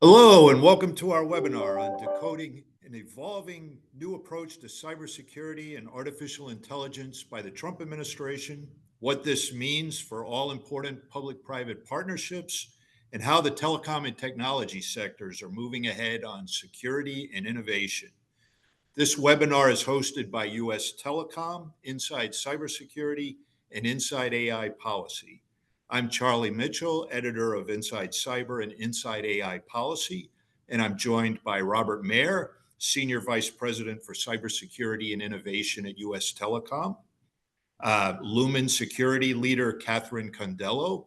Hello, and welcome to our webinar on decoding an evolving new approach to cybersecurity and artificial intelligence by the Trump administration, what this means for all important public-private partnerships, and how the telecom and technology sectors are moving ahead on security and innovation. This webinar is hosted by USTelecom, Inside Cybersecurity, and Inside AI Policy. I'm Charlie Mitchell, editor of Inside Cyber and Inside AI Policy, and I'm joined by Robert Mayer, Senior Vice President for Cybersecurity and Innovation at USTelecom, Lumen Security Leader Kathryn Condello,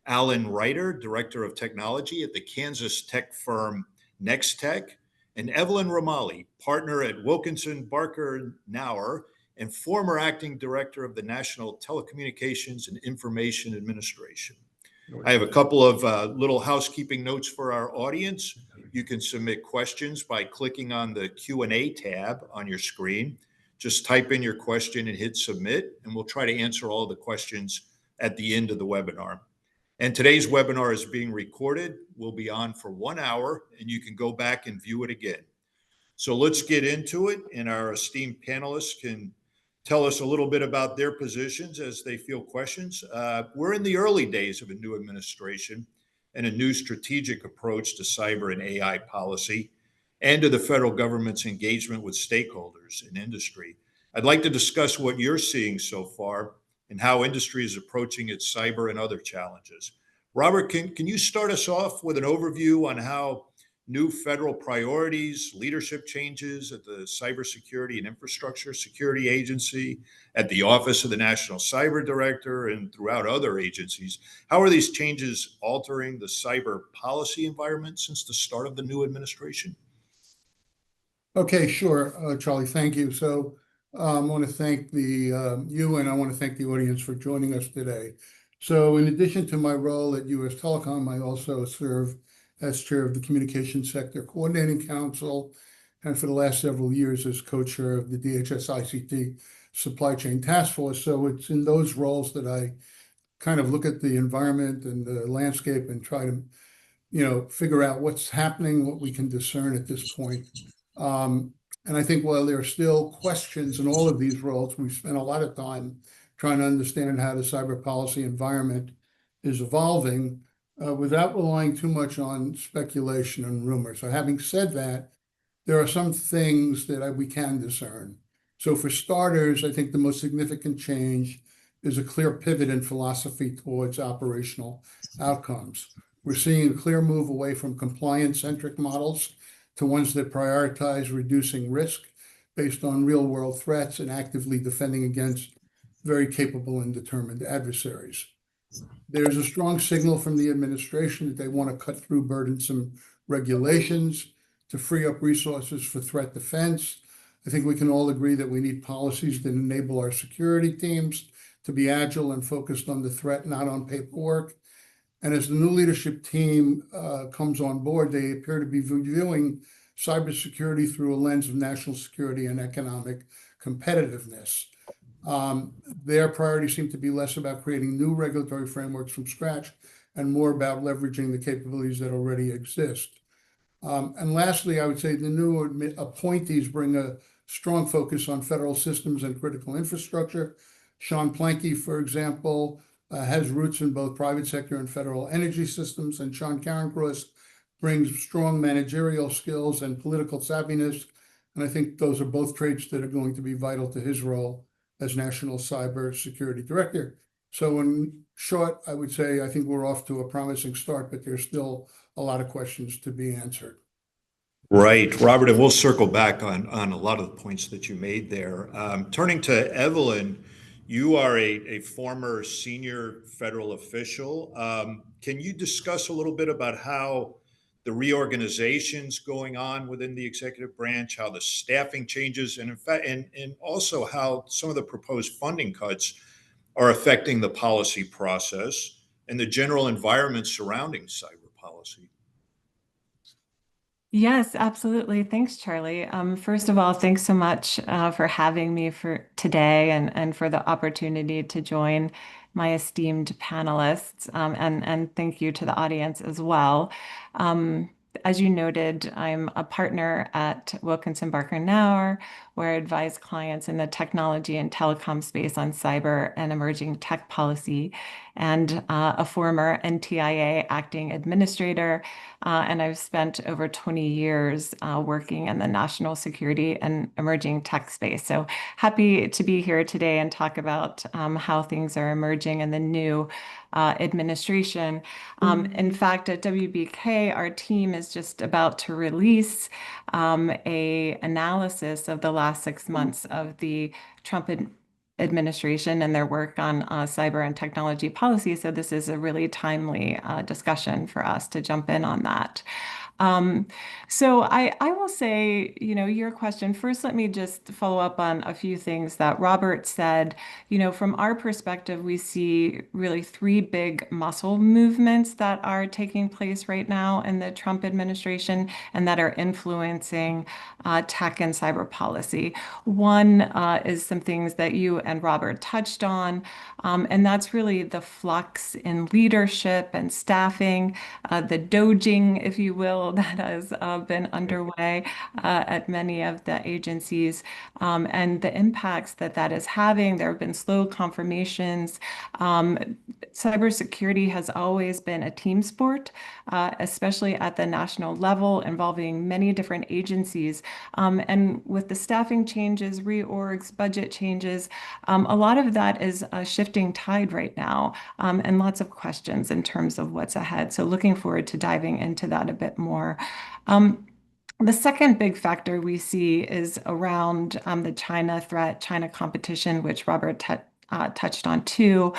Allan Reiter, Director of Technology at the Kansas tech firm Nex-Tech, and Evelyn Remaley, partner at Wilkinson Barker Nauer and former acting director of the National Telecommunications and Information Administration. I have a couple of little housekeeping notes for our audience. You can submit questions by clicking on the Q&A tab on your screen. Just type in your question and hit submit, and we'll try to answer all the questions at the end of the webinar. And today's webinar is being recorded. We'll be on for 1 hour, and you can go back and view it again. So let's get into it, and our esteemed panelists can tell us a little bit about their positions as they field questions. We're in the early days of a new administration and a new strategic approach to cyber and AI policy and to the federal government's engagement with stakeholders in industry. I'd like to discuss what you're seeing so far and how industry is approaching its cyber and other challenges. Robert, can you start us off with an overview on how new federal priorities, leadership changes at the Cybersecurity and Infrastructure Security Agency, at the Office of the National Cyber Director, and throughout other agencies, how are these changes altering the cyber policy environment since the start of the new administration? Okay, sure, Charlie, thank you. So I want to thank you and I want to thank the audience for joining us today. So in addition to my role at USTelecom, I also serve as chair of the Communications Sector Coordinating Council, and for the last several years as co-chair of the DHS ICT Supply Chain Task Force. So it's in those roles that I kind of look at the environment and the landscape and try to, figure out what's happening, what we can discern at this point. And I think while there are still questions in all of these roles, we've spent a lot of time trying to understand how the cyber policy environment is evolving without relying too much on speculation and rumor. So having said that, there are some things that we can discern. So for starters, I think the most significant change is a clear pivot in philosophy towards operational outcomes. We're seeing a clear move away from compliance-centric models to ones that prioritize reducing risk based on real-world threats and actively defending against very capable and determined adversaries. There's a strong signal from the administration that they want to cut through burdensome regulations to free up resources for threat defense. I think we can all agree that we need policies that enable our security teams to be agile and focused on the threat, not on paperwork. And as the new leadership team comes on board, they appear to be viewing cybersecurity through a lens of national security and economic competitiveness. Their priorities seem to be less about creating new regulatory frameworks from scratch and more about leveraging the capabilities that already exist. And lastly, I would say the new appointees bring a strong focus on federal systems and critical infrastructure. Sean Planke, for example, has roots in both private sector and federal energy systems, and Sean Carencross brings strong managerial skills and political savviness, and I think those are both traits that are going to be vital to his role as National Cybersecurity Director. So in short, I would say I think we're off to a promising start, but there's still a lot of questions to be answered. Right, Robert, and we'll circle back on a lot of the points that you made there. Turning to Evelyn, you are a former senior federal official. Can you discuss a little bit about how the reorganization's going on within the executive branch, how the staffing changes, and in fact, and also how some of the proposed funding cuts are affecting the policy process and the general environment surrounding cyber policy? Yes, absolutely. Thanks, Charlie. First of all, thanks so much for having me for today and for the opportunity to join my esteemed panelists. And thank you to the audience as well. As you noted, I'm a partner at Wilkinson Barker Knauer, where I advise clients in the technology and telecom space on cyber and emerging tech policy, and a former NTIA acting administrator. And I've spent over 20 years working in the national security and emerging tech space. So happy to be here today and talk about how things are emerging in the new administration. In fact, at WBK, our team is just about to release a analysis of the last 6 months of the Trump administration and their work on cyber and technology policy. So this is a really timely discussion for us to jump in on that. Um, so I will say, your question first, let me just follow up on a few things that Robert said. From our perspective, we see really three big muscle movements that are taking place right now in the Trump administration and that are influencing tech and cyber policy. One is some things that you and Robert touched on, and that's really the flux in leadership and staffing, the doging, if you will, that has been underway at many of the agencies, and the impacts that that is having. There have been slow confirmations. Cybersecurity has always been a team sport, especially at the national level, involving many different agencies. And with the staffing changes, reorgs, budget changes, a lot of that is a shifting tide right now, and lots of questions in terms of what's ahead. So looking forward to diving into that a bit more. The second big factor we see is around the China threat, China competition, which Robert touched on too.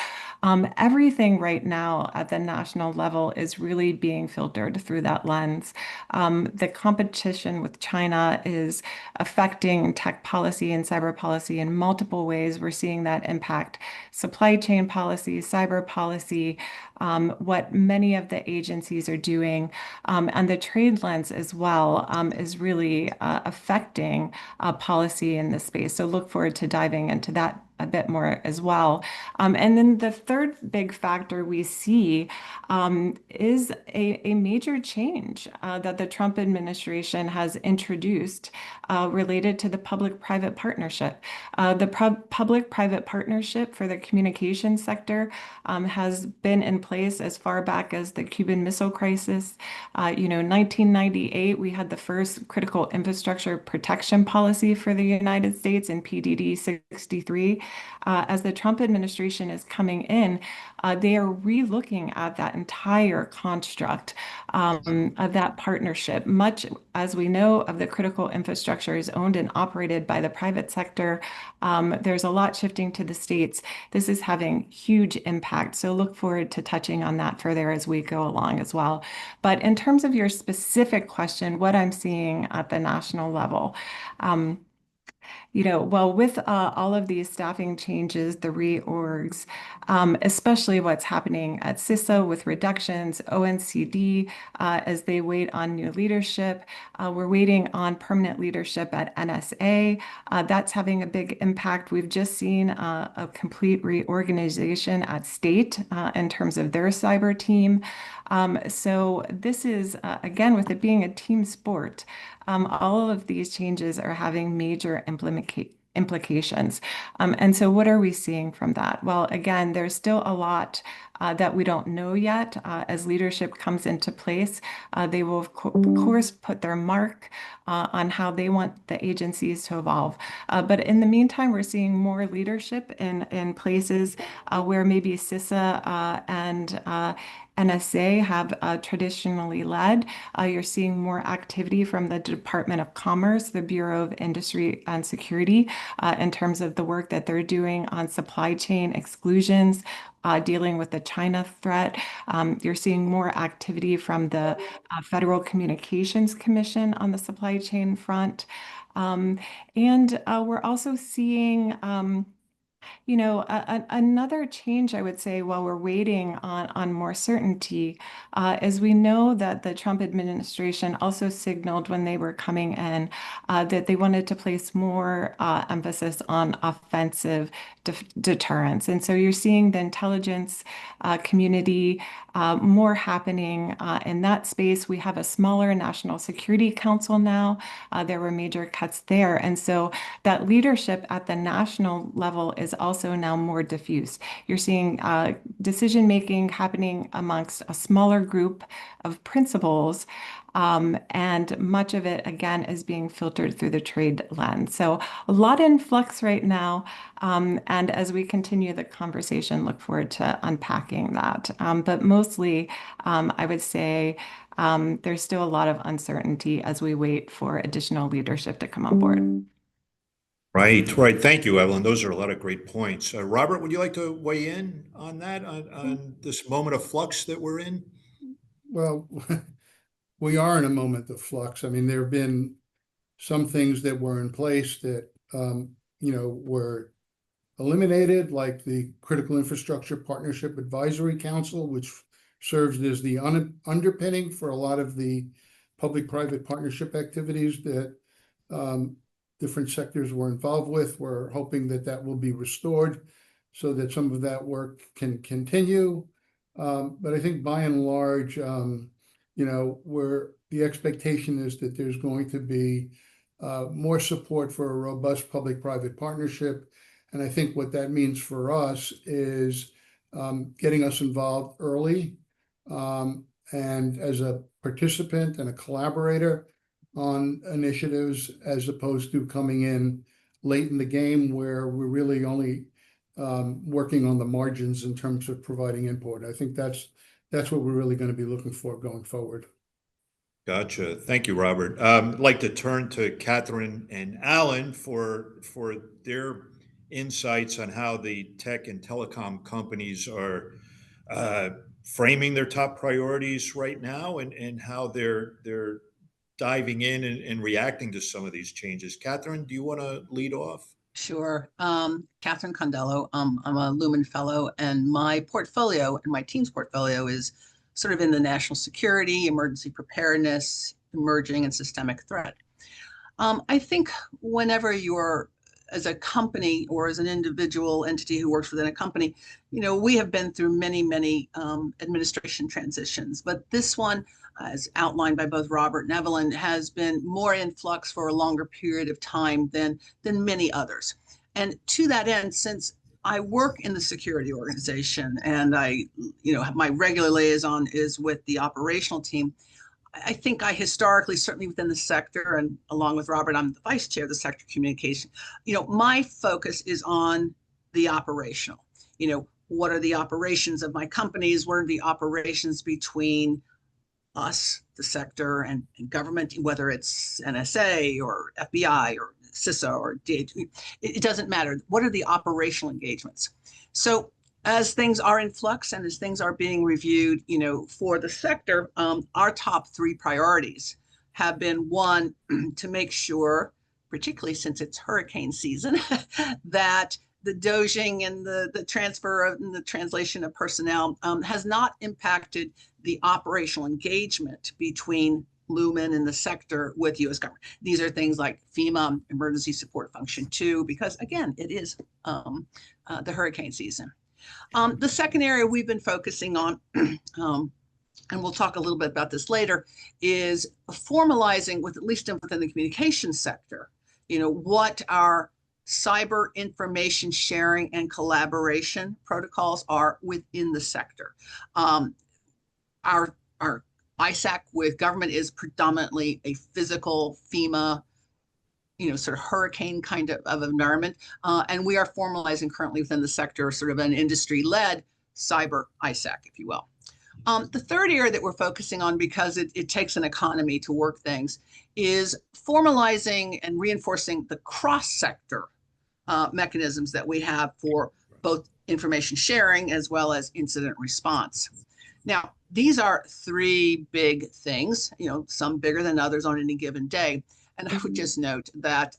Everything right now at the national level is really being filtered through that lens. The competition with China is affecting tech policy and cyber policy in multiple ways. We're seeing that impact supply chain policy, cyber policy, what many of the agencies are doing, and the trade lens as well is really affecting policy in this space. So look forward to diving into that a bit more as well. And then the third big factor we see is a major change that the Trump administration has introduced related to the public-private partnership. The public-private partnership for the communication sector has been in place as far back as the Cuban Missile Crisis. 1998, we had the first critical infrastructure protection policy for the United States in PDD 63. As the Trump administration is coming in, they are relooking at that entire construct of that partnership. Much as we know of the critical infrastructure is owned and operated by the private sector, there's a lot shifting to the states. This is having huge impact. So look forward to touching on that further as we go along as well. But in terms of your specific question, what I'm seeing at the national level, well, with all of these staffing changes, the reorgs, especially what's happening at CISA with reductions, ONCD, as they wait on new leadership. We're waiting on permanent leadership at NSA. That's having a big impact. We've just seen a complete reorganization at state in terms of their cyber team. So this is, again, with it being a team sport, all of these changes are having major implications. And so what are we seeing from that? Well, again, there's still a lot that we don't know yet. As leadership comes into place, they will, of course, put their mark on how they want the agencies to evolve. But in the meantime, we're seeing more leadership in places where maybe CISA and NSA have traditionally led. You're seeing more activity from the Department of Commerce, the Bureau of Industry and Security, in terms of the work that they're doing on supply chain exclusions, dealing with the China threat. You're seeing more activity from the Federal Communications Commission on the supply chain front. And we're also seeing You know, another change I would say while we're waiting on more certainty is we know that the Trump administration also signaled when they were coming in that they wanted to place more emphasis on offensive deterrence. And so you're seeing the intelligence community more happening in that space. We have a smaller National Security Council now. There were major cuts there. And so that leadership at the national level is also now more diffuse. You're seeing decision making happening amongst a smaller group of principals, and much of it, again, is being filtered through the trade lens. So a lot in flux right now. And as we continue the conversation, look forward to unpacking that. But mostly, I would say there's still a lot of uncertainty as we wait for additional leadership to come on board. Right, right. Thank you, Evelyn. Those are a lot of great points. Robert, would you like to weigh in on that, on this moment of flux that we're in? Well, we are in a moment of flux. I mean, there have been some things that were in place that, were eliminated, like the Critical Infrastructure Partnership Advisory Council, which serves as the underpinning for a lot of the public-private partnership activities that different sectors were involved with. We're hoping that that will be restored so that some of that work can continue. But I think by and large, where the expectation is that there's going to be more support for a robust public-private partnership. And I think what that means for us is getting us involved early, and as a participant and a collaborator on initiatives, as opposed to coming in late in the game where we're really only working on the margins in terms of providing input. I think that's what we're really going to be looking for going forward. Gotcha. Thank you, Robert. I'd like to turn to Kathryn and Allan for their insights on how the tech and telecom companies are framing their top priorities right now, and how they're diving in and reacting to some of these changes. Kathryn, do you want to lead off? Sure. Kathryn Condello. I'm a Lumen fellow, and my portfolio and my team's portfolio is sort of in the national security, emergency preparedness, emerging and systemic threat. I think whenever you're, as a company or as an individual entity who works within a company, we have been through many administration transitions, but this one, as outlined by both Robert and Evelyn, has been more in flux for a longer period of time than many others. And to that end, since I work in the security organization and my regular liaison is with the operational team, I think I historically, certainly within the sector, and along with Robert, I'm the vice chair of the sector communication. My focus is on the operational. What are the operations of my companies? What are the operations between us, the sector, and government, whether it's NSA or FBI or CISA or DHS, it doesn't matter. What are the operational engagements? So as things are in flux and as things are being reviewed, for the sector, our top three priorities have been, one, to make sure, particularly since it's hurricane season, that the doging and the transfer of and the translation of personnel has not impacted the operational engagement between Lumen and the sector with U.S. government. These are things like FEMA, Emergency Support Function 2, because again, it is the hurricane season. The second area we've been focusing on, and we'll talk a little bit about this later, is formalizing, at least within the communications sector, what our cyber information sharing and collaboration protocols are within the sector. Our ISAC with government is predominantly a physical FEMA, sort of hurricane kind of environment. And we are formalizing currently within the sector sort of an industry-led cyber ISAC, if you will. The third area that we're focusing on, because it takes an economy to work things, is formalizing and reinforcing the cross-sector mechanisms that we have for both information sharing as well as incident response. Now, these are three big things, some bigger than others on any given day. And I would just note that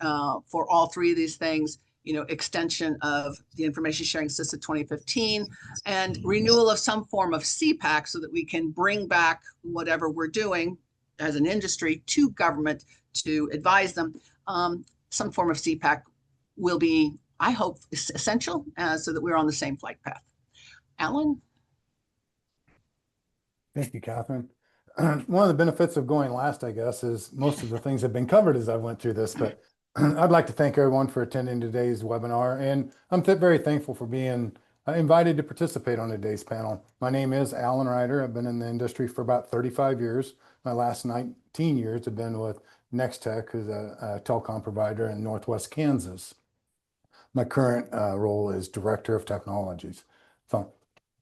for all three of these things, extension of the information sharing system 2015, and renewal of some form of CPAC so that we can bring back whatever we're doing as an industry to government to advise them. Some form of CPAC will be, I hope, essential so that we're on the same flight path. Allan? Thank you, Kathryn. One of the benefits of going last, I guess, is most of the things have been covered as I went through this, but I'd like to thank everyone for attending today's webinar, and I'm very thankful for being invited to participate on today's panel. My name is Allan Reiter. I've been in the industry for about 35 years. My last 19 years have been with Nex-Tech, who's a telecom provider in Northwest Kansas. My current role is Director of Technologies. So,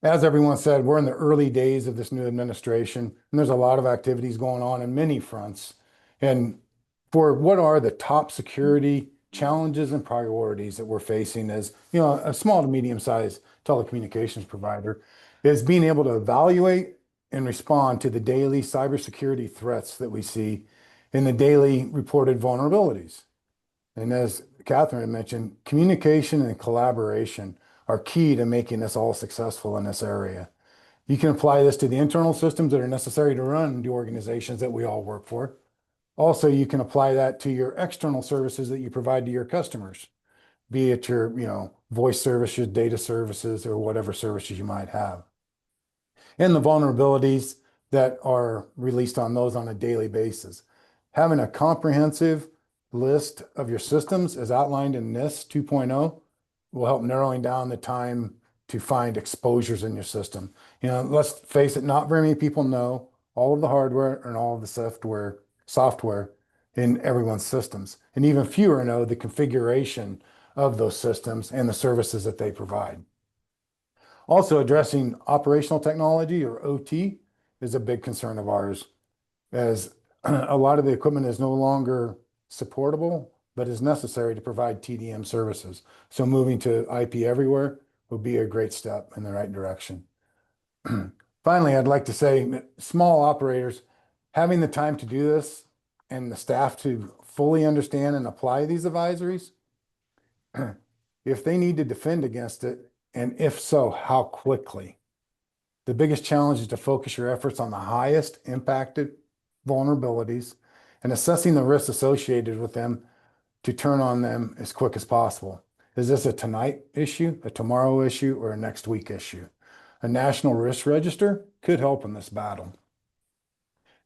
as everyone said, we're in the early days of this new administration, and there's a lot of activities going on in many fronts. And for what are the top security challenges and priorities that we're facing as a small to medium-sized telecommunications provider, is being able to evaluate and respond to the daily cybersecurity threats that we see in the daily reported vulnerabilities. And as Kathryn had mentioned, communication and collaboration are key to making us all successful in this area. You can apply this to the internal systems that are necessary to run the organizations that we all work for. Also, you can apply that to your external services that you provide to your customers, be it your voice services, data services, or whatever services you might have. And the vulnerabilities that are released on those on a daily basis. Having a comprehensive list of your systems as outlined in NIST 2.0 will help narrowing down the time to find exposures in your system. Let's face it, not very many people know all of the hardware and all of the software in everyone's systems. And even fewer know the configuration of those systems and the services that they provide. Also, addressing operational technology, or OT, is a big concern of ours, as a lot of the equipment is no longer supportable, but is necessary to provide TDM services. So moving to IP everywhere will be a great step in the right direction. Finally, I'd like to say that small operators having the time to do this and the staff to fully understand and apply these advisories, if they need to defend against it, and if so, how quickly. The biggest challenge is to focus your efforts on the highest impacted vulnerabilities and assessing the risks associated with them to turn on them as quick as possible. Is this a tonight issue, a tomorrow issue, or a next week issue? A national risk register could help in this battle.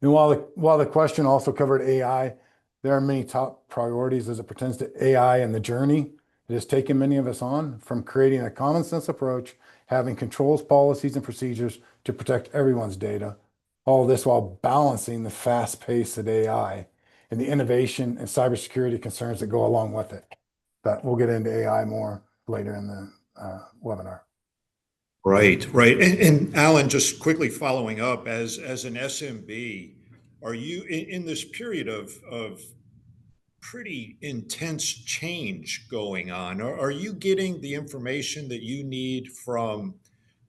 And while the question also covered AI, there are many top priorities as it pertains to AI and the journey it has taken many of us on, from creating a common sense approach, having controls, policies, and procedures to protect everyone's data. All this while balancing the fast pace of AI and the innovation and cybersecurity concerns that go along with it. But we'll get into AI more later in the webinar. Right. And Allan, just quickly following up, as an SMB, are you in this period of pretty intense change going on? Are you getting the information that you need from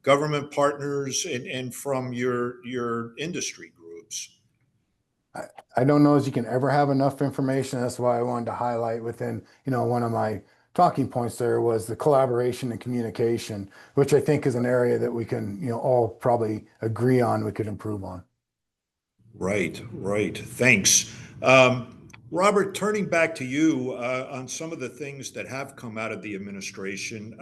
government partners and from your industry groups? I don't know as you can ever have enough information. That's why I wanted to highlight within, one of my talking points there was the collaboration and communication, which I think is an area that we can, all probably agree on, we could improve on. Right. Thanks. Robert, turning back to you on some of the things that have come out of the administration,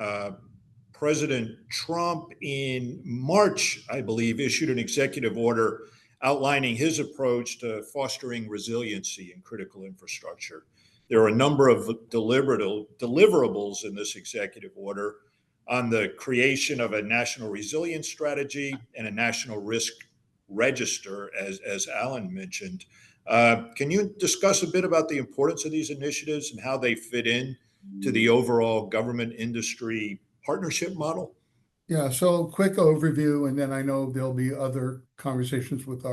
President Trump in March, I believe, issued an executive order outlining his approach to fostering resiliency in critical infrastructure. There are a number of deliverables in this executive order on the creation of a national resilience strategy and a national risk register, as Allan mentioned. Can you discuss a bit about the importance of these initiatives and how they fit in to the overall government industry partnership model? Yeah, so quick overview, and then I know there'll be other conversations with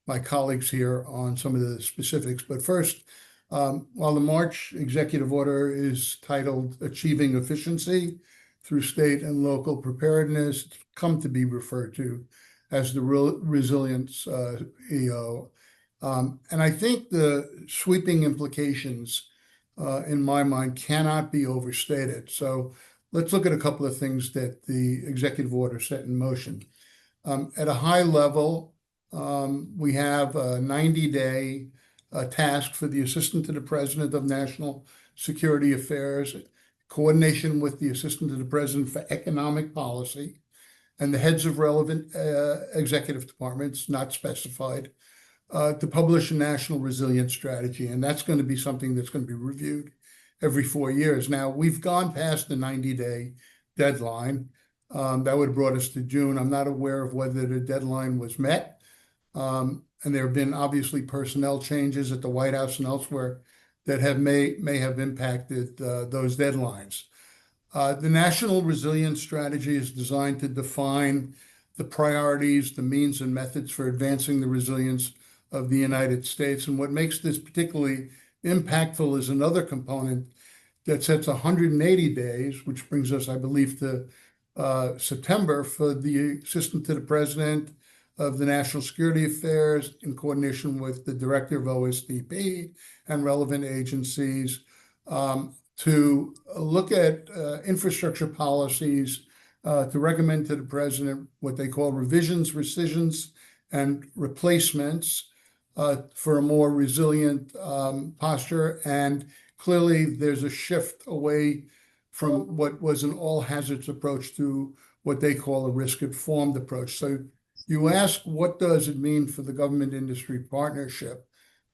my colleagues here on some of the specifics. But first, while the March executive order is titled Achieving Efficiency Through State and Local Preparedness, it's come to be referred to as the Resilience EO. And I think the sweeping implications in my mind, cannot be overstated. So let's look at a couple of things that the executive order set in motion. At a high level, we have a 90-day task for the Assistant to the President of National Security Affairs, coordination with the Assistant to the President for Economic Policy, and the heads of relevant executive departments, not specified, to publish a national resilience strategy. And that's going to be something that's going to be reviewed every 4 years. Now, we've gone past the 90-day deadline. That would have brought us to June. I'm not aware of whether the deadline was met. And there have been obviously personnel changes at the White House and elsewhere that may have impacted those deadlines. The National Resilience Strategy is designed to define the priorities, the means and methods for advancing the resilience of the United States. And what makes this particularly impactful is another component that sets 180 days, which brings us, I believe, to September, for the Assistant to the President of the National Security Affairs, in coordination with the Director of OSDP and relevant agencies, to look at infrastructure policies, to recommend to the President what they call revisions, rescissions, and replacements for a more resilient posture. And clearly, there's a shift away from what was an all hazards approach to what they call a risk informed approach. So you ask, what does it mean for the government industry partnership?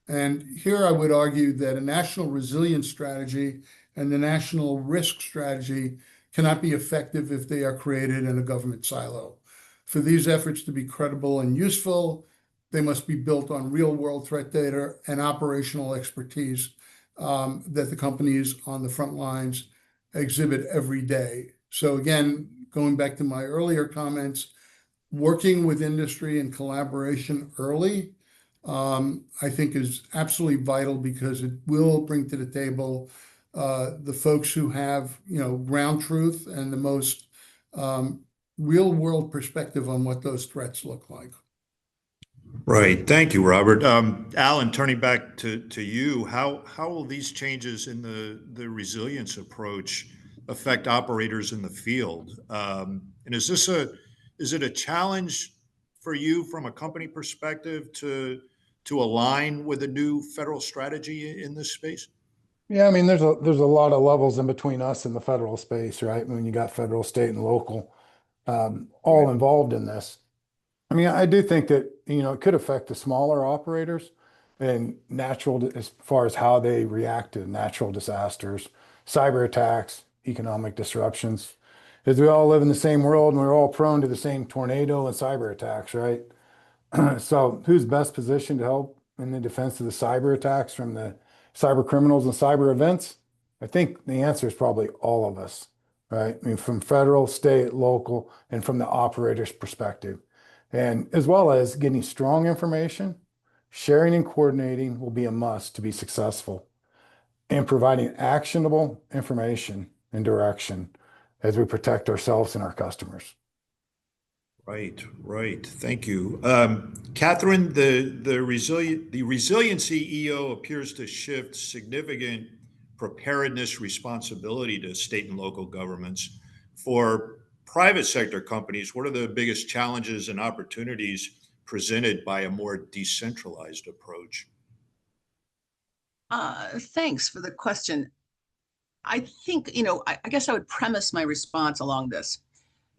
And here I would argue that a national resilience strategy and the national risk strategy cannot be effective if they are created in a government silo. For these efforts to be credible and useful, they must be built on real world threat data and operational expertise that the companies on the front lines exhibit every day. So again, going back to my earlier comments, working with industry and collaboration early, I think is absolutely vital, because it will bring to the table the folks who have, ground truth and the most real world perspective on what those threats look like. Right. Thank you, Robert. Allan, turning back to you, how will these changes in the resilience approach affect operators in the field? And is it a challenge for you from a company perspective to align with a new federal strategy in this space? Yeah, I mean, there's a lot of levels in between us and the federal space, right? When you got federal, state, and local, all involved in this. I mean, I do think that, it could affect the smaller operators and as far as how they react to natural disasters, cyber attacks, economic disruptions, as we all live in the same world and we're all prone to the same tornado and cyber attacks, right? So who's best positioned to help in the defense of the cyber attacks from the cyber criminals and cyber events? I think the answer is probably all of us, right? I mean, from federal, state, local, and from the operator's perspective. And as well as getting strong information, sharing and coordinating will be a must to be successful, and providing actionable information and direction as we protect ourselves and our customers. Right. Thank you. Kathryn, the resiliency EO appears to shift significant preparedness responsibility to state and local governments. For private sector companies, what are the biggest challenges and opportunities presented by a more decentralized approach? Thanks for the question. I think, I guess I would premise my response along this.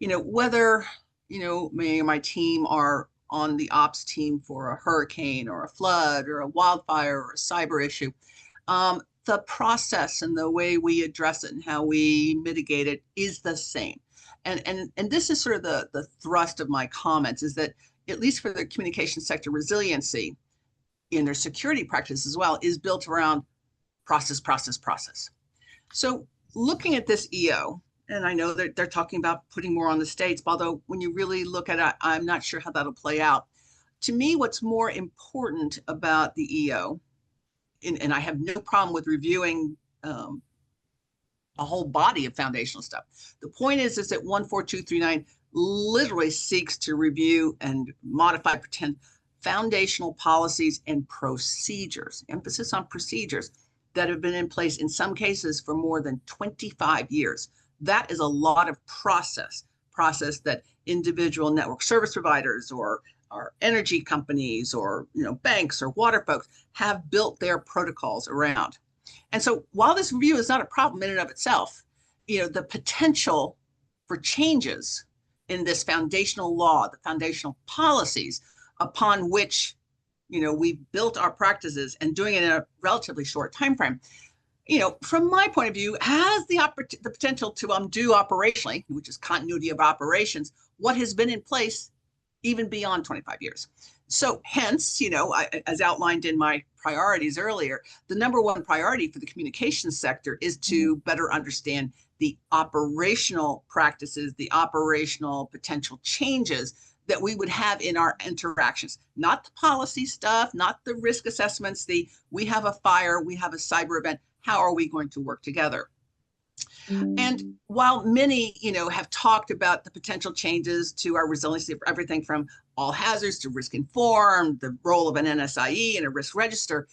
Whether, me and my team are on the ops team for a hurricane or a flood or a wildfire or a cyber issue, the process and the way we address it and how we mitigate it is the same. And this is sort of the thrust of my comments, is that at least for the communication sector, resiliency in their security practice as well is built around process. So looking at this EO, and I know that they're talking about putting more on the states, although when you really look at it, I'm not sure how that'll play out. To me, what's more important about the EO, and I have no problem with reviewing a whole body of foundational stuff. The point is that 14239 literally seeks to review and modify, pretend foundational policies and procedures, emphasis on procedures that have been in place in some cases for more than 25 years. That is a lot of process that individual network service providers or energy companies or banks or water folks have built their protocols around. And so while this review is not a problem in and of itself, the potential for changes in this foundational law, the foundational policies upon which we built our practices, and doing it in a relatively short time frame, from my point of view, has the potential to undo operationally, which is continuity of operations, what has been in place even beyond 25 years. So hence, as outlined in my priorities earlier, the number one priority for the communications sector is to better understand the operational practices, the operational potential changes that we would have in our interactions, not the policy stuff, not the risk assessments, we have a fire, we have a cyber event, how are we going to work together? And while many, have talked about the potential changes to our resiliency, for everything from all hazards to risk informed, the role of an NSIE and a risk register,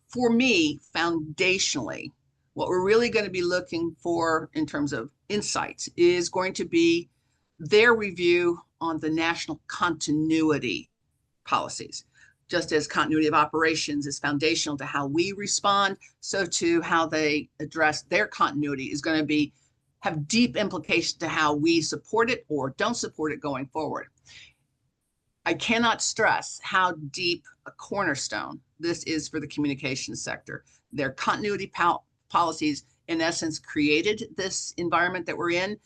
for me, foundationally, what we're really going to be looking for in terms of insights is going to be their review on the national continuity policies. Just as continuity of operations is foundational to how we respond, so too how they address their continuity is going to have deep implications to how we support it or don't support it going forward. I cannot stress how deep a cornerstone this is for the communications sector. Their continuity policies, in essence, created this environment that we're in,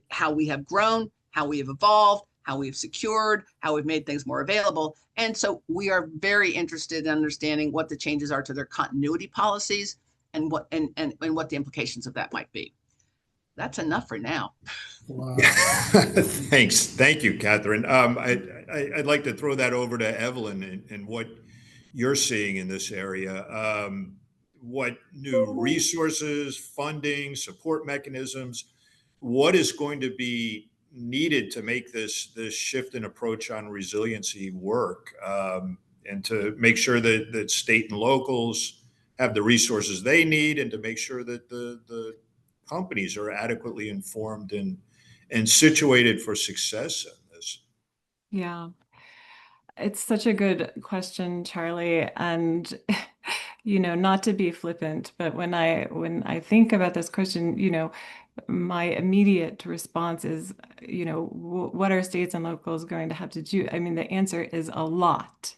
how we have grown, how we have evolved, how we've secured, how we've made things more available. And so we are very interested in understanding what the changes are to their continuity policies and what the implications of that might be. That's enough for now. Wow. Thanks. Thank you, Kathryn. I'd like to throw that over to Evelyn and what you're seeing in this area. What new resources, funding, support mechanisms, what is going to be needed to make this shift in approach on resiliency work, and to make sure that state and locals have the resources they need, and to make sure that the companies are adequately informed and situated for success in this. Yeah, it's such a good question, Charlie. And not to be flippant, but when I think about this question, my immediate response is, what are states and locals going to have to do? I mean, the answer is a lot,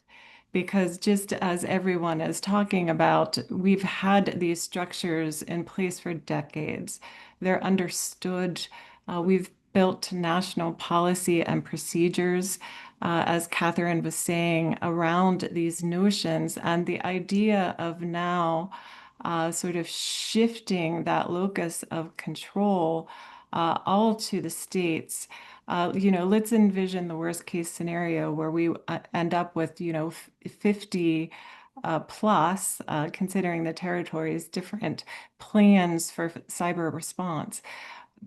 because just as everyone is talking about, we've had these structures in place for decades. They're understood. We've built national policy and procedures, as Kathryn was saying, around these notions. And the idea of now sort of shifting that locus of control all to the states. Let's envision the worst case scenario where we end up with 50 plus, considering the territories, different plans for cyber response.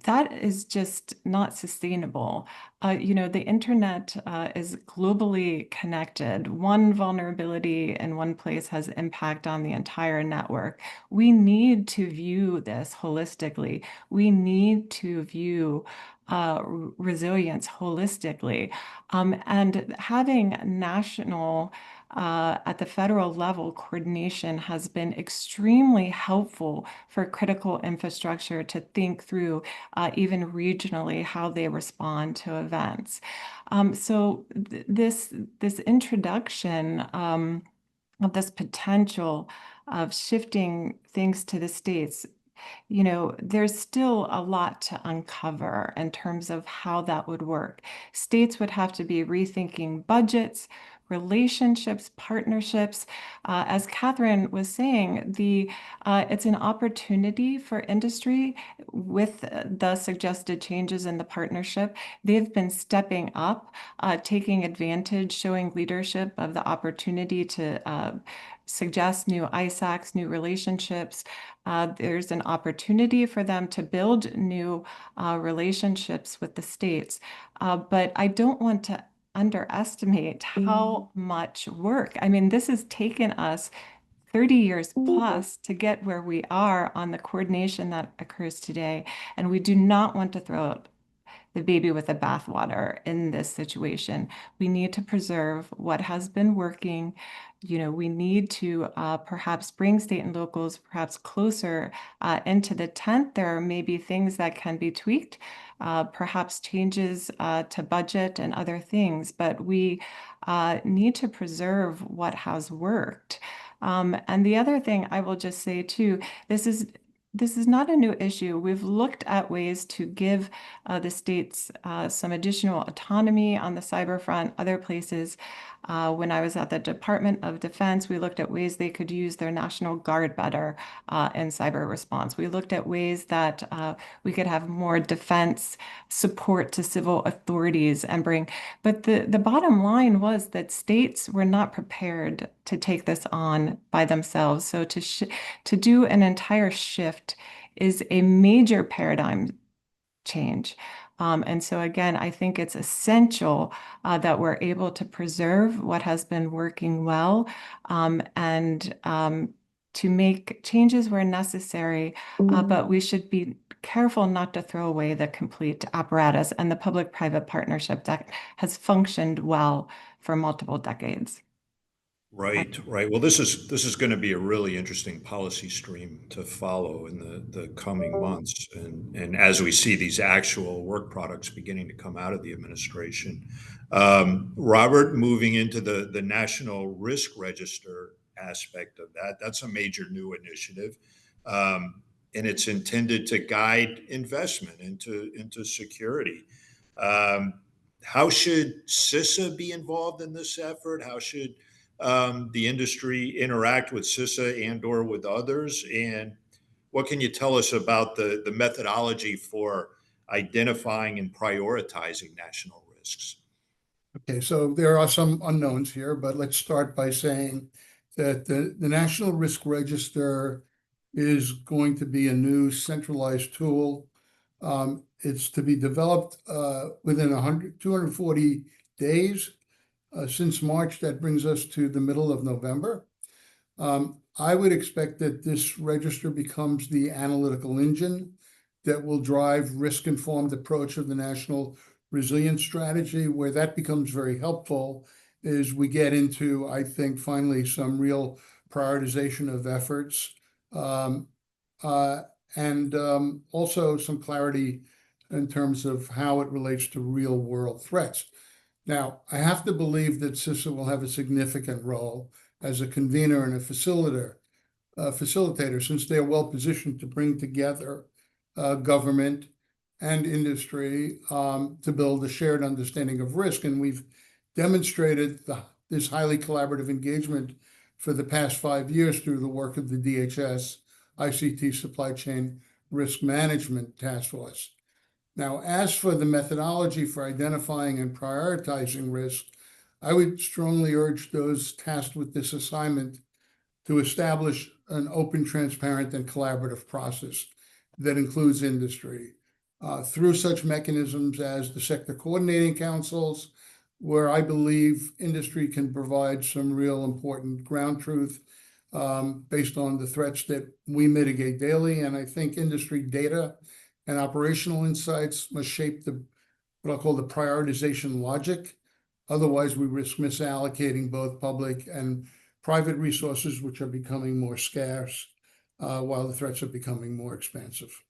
That is just not sustainable. The internet is globally connected. One vulnerability in one place has impact on the entire network. We need to view this holistically. We need to view resilience holistically. And having national at the federal level, coordination has been extremely helpful for critical infrastructure to think through, even regionally, how they respond to events. So this introduction of this potential of shifting things to the states, there's still a lot to uncover in terms of how that would work. States would have to be rethinking budgets, relationships, partnerships. As Kathryn was saying, it's an opportunity for industry with the suggested changes in the partnership. They've been stepping up, taking advantage, showing leadership of the opportunity to suggest new ISACs, new relationships. There's an opportunity for them to build new relationships with the states. But I don't want to underestimate how much work. I mean, this has taken us 30 years plus to get where we are on the coordination that occurs today. And we do not want to throw out the baby with the bathwater in this situation. We need to preserve what has been working. We need to perhaps bring state and locals perhaps closer into the tent. There may be things that can be tweaked, perhaps changes to budget and other things, but we need to preserve what has worked. And the other thing I will just say too, this is not a new issue. We've looked at ways to give the states some additional autonomy on the cyber front, other places. When I was at the Department of Defense, we looked at ways they could use their National Guard better in cyber response. We looked at ways that we could have more defense support to civil authorities and bring. But the bottom line was that states were not prepared to take this on by themselves. So to do an entire shift is a major paradigm change. And so again, I think it's essential that we're able to preserve what has been working well and to make changes where necessary, but we should be careful not to throw away the complete apparatus and the public-private partnership that has functioned well for multiple decades. Right, right. Well, this is going to be a really interesting policy stream to follow in the coming months, and as we see these actual work products beginning to come out of the administration. Robert, moving into the National Risk Register aspect of that's a major new initiative, and it's intended to guide investment into security. How should CISA be involved in this effort? How should the industry interact with CISA and/or with others? And what can you tell us about the methodology for identifying and prioritizing national risks? Okay, so there are some unknowns here, but let's start by saying that the National Risk Register is going to be a new centralized tool. It's to be developed within 240 days. Since March, that brings us to the middle of November. I would expect that this register becomes the analytical engine that will drive risk-informed approach of the National Resilience Strategy. Where that becomes very helpful is we get into, I think, finally some real prioritization of efforts and also some clarity in terms of how it relates to real-world threats. Now, I have to believe that CISA will have a significant role as a convener and a facilitator, since they're well positioned to bring together government and industry to build a shared understanding of risk. And we've demonstrated this highly collaborative engagement for the past 5 years through the work of the DHS ICT Supply Chain Risk Management Task Force. Now, as for the methodology for identifying and prioritizing risk, I would strongly urge those tasked with this assignment to establish an open, transparent, and collaborative process that includes industry through such mechanisms as the sector coordinating councils, where I believe industry can provide some real important ground truth based on the threats that we mitigate daily. And I think industry data and operational insights must shape what I'll call the prioritization logic. Otherwise, we risk misallocating both public and private resources, which are becoming more scarce, while the threats are becoming more expansive.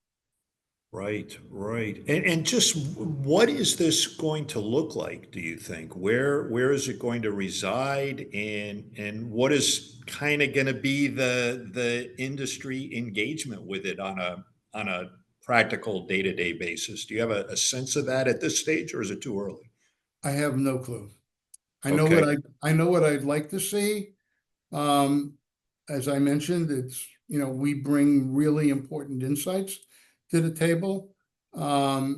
Right, right. And just what is this going to look like, do you think? Where is it going to reside? And what is kind of going to be the industry engagement with it on a practical day-to-day basis? Do you have a sense of that at this stage, or is it too early? I have no clue. I Okay. know what I'd like to see. As I mentioned, it's, we bring really important insights to the table. I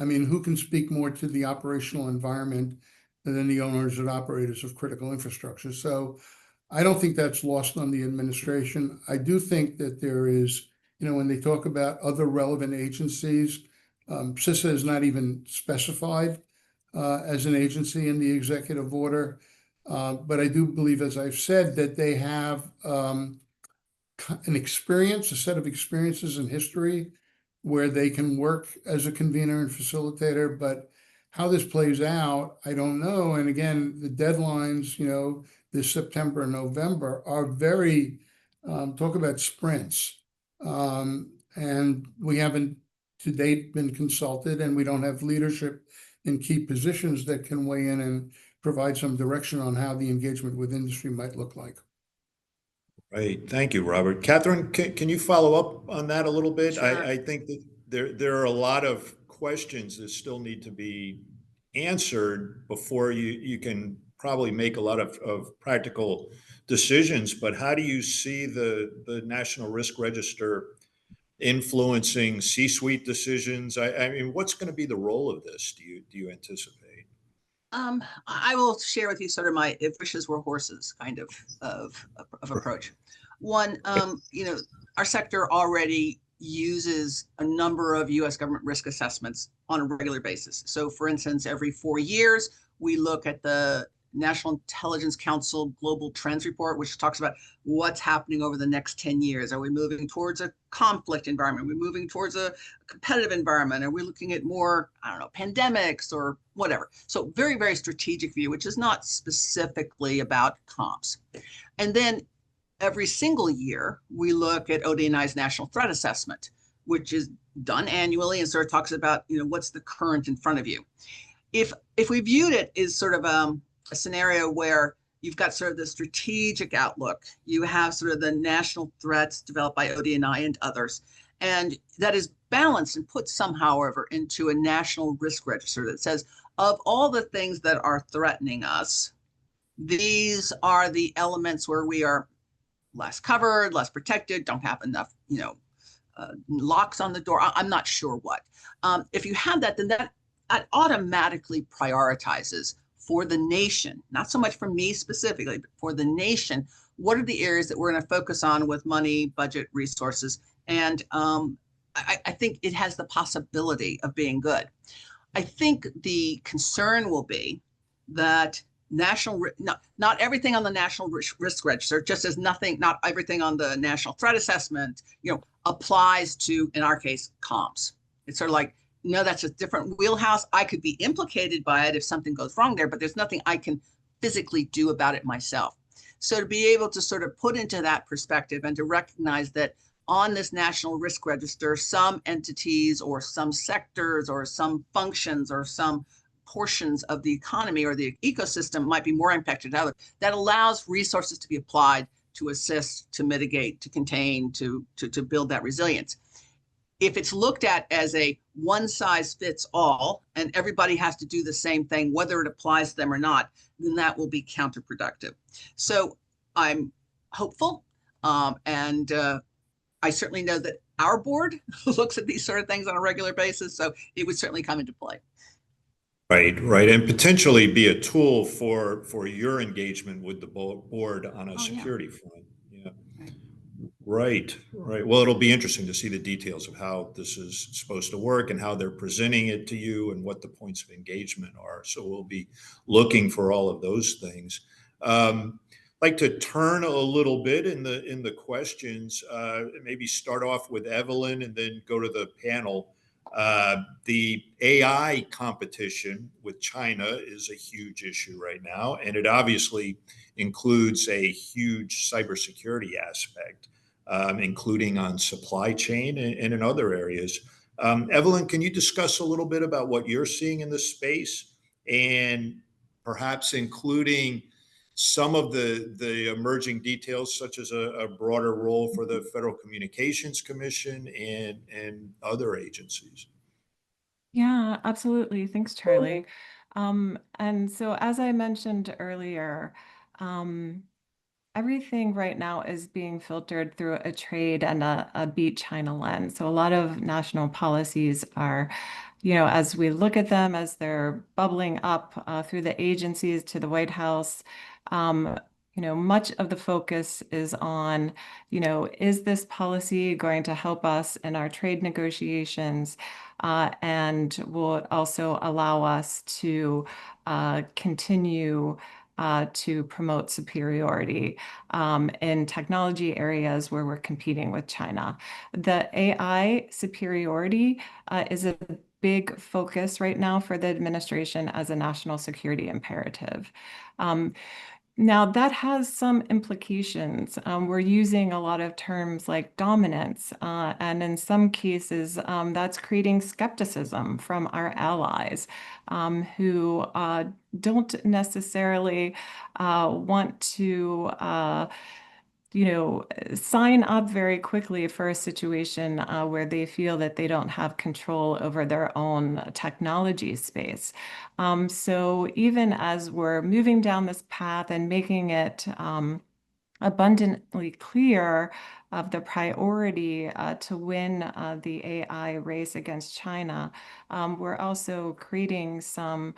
mean, who can speak more to the operational environment than the owners and operators of critical infrastructure? So I don't think that's lost on the administration. I do think that there is, when they talk about other relevant agencies, CISA is not even specified as an agency in the executive order. But I do believe, as I've said, that they have an experience, a set of experiences and history where they can work as a convener and facilitator, but how this plays out, I don't know. And again, the deadlines, this September and November are very, talk about sprints. And we haven't to date been consulted, and we don't have leadership in key positions that can weigh in and provide some direction on how the engagement with industry might look like. Right. Thank you, Robert. Kathryn, can you follow up on that a little bit? Sure. I think that there are a lot of questions that still need to be answered before you can probably make a lot of practical decisions. But how do you see the National Risk Register influencing C-suite decisions? I mean, what's going to be the role of this? Do you anticipate? I will share with you sort of my if wishes were horses kind of approach. One, our sector already uses a number of U.S. government risk assessments on a regular basis. So, for instance, every 4 years, we look at the National Intelligence Council Global Trends Report, which talks about what's happening over the next 10 years. Are we moving towards a conflict environment? Are we moving towards a competitive environment? Are we looking at more, pandemics or whatever? So very, very strategic view, which is not specifically about comps. And then every single year, we look at ODNI's National Threat Assessment, which is done annually and sort of talks about, what's the current in front of you. If we viewed it as sort of a scenario where you've got sort of the strategic outlook, you have sort of the national threats developed by ODNI and others, and that is balanced and put somehow, however, into a national risk register that says, of all the things that are threatening us, these are the elements where we are less covered, less protected, don't have enough, locks on the door. I'm not sure what. If you have that, then that automatically prioritizes for the nation, not so much for me specifically, but for the nation, what are the areas that we're going to focus on with money, budget, resources? And I think it has the possibility of being good. I think the concern will be that not everything on the National Risk Register, just as not everything on the National Threat Assessment, applies to, in our case, comms. It's sort of like, no, that's a different wheelhouse. I could be implicated by it if something goes wrong there, but there's nothing I can physically do about it myself. So to be able to sort of put into that perspective and to recognize that on this National Risk Register, some entities or some sectors or some functions or some portions of the economy or the ecosystem might be more impacted than others, that allows resources to be applied to assist, to mitigate, to contain, to build that resilience. If it's looked at as a one size fits all and everybody has to do the same thing, whether it applies to them or not, then that will be counterproductive. So I'm hopeful. And I certainly know that our board looks at these sort of things on a regular basis. So it would certainly come into play. Right. And potentially be a tool for your engagement with the board on a security front. Yeah. Right. Well, it'll be interesting to see the details of how this is supposed to work and how they're presenting it to you and what the points of engagement are. So we'll be looking for all of those things. Like to turn a little bit in the questions, maybe start off with Evelyn and then go to the panel. The AI competition with China is a huge issue right now, and it obviously includes a huge cybersecurity aspect, including on supply chain and in other areas. Evelyn, can you discuss a little bit about what you're seeing in this space and perhaps including some of the emerging details, such as a broader role for the Federal Communications Commission and other agencies? Yeah, absolutely. Thanks, Charlie. And so as I mentioned earlier, everything right now is being filtered through a trade and a beat China lens. So a lot of national policies are, as we look at them, as they're bubbling up through the agencies to the White House, much of the focus is on, is this policy going to help us in our trade negotiations? And will it also allow us to continue to promote superiority in technology areas where we're competing with China. The AI superiority is a big focus right now for the administration as a national security imperative. Now, that has some implications. We're using a lot of terms like dominance, and in some cases, that's creating skepticism from our allies who don't necessarily want to sign up very quickly for a situation where they feel that they don't have control over their own technology space. So even as we're moving down this path and making it abundantly clear of the priority to win the AI race against China, we're also creating some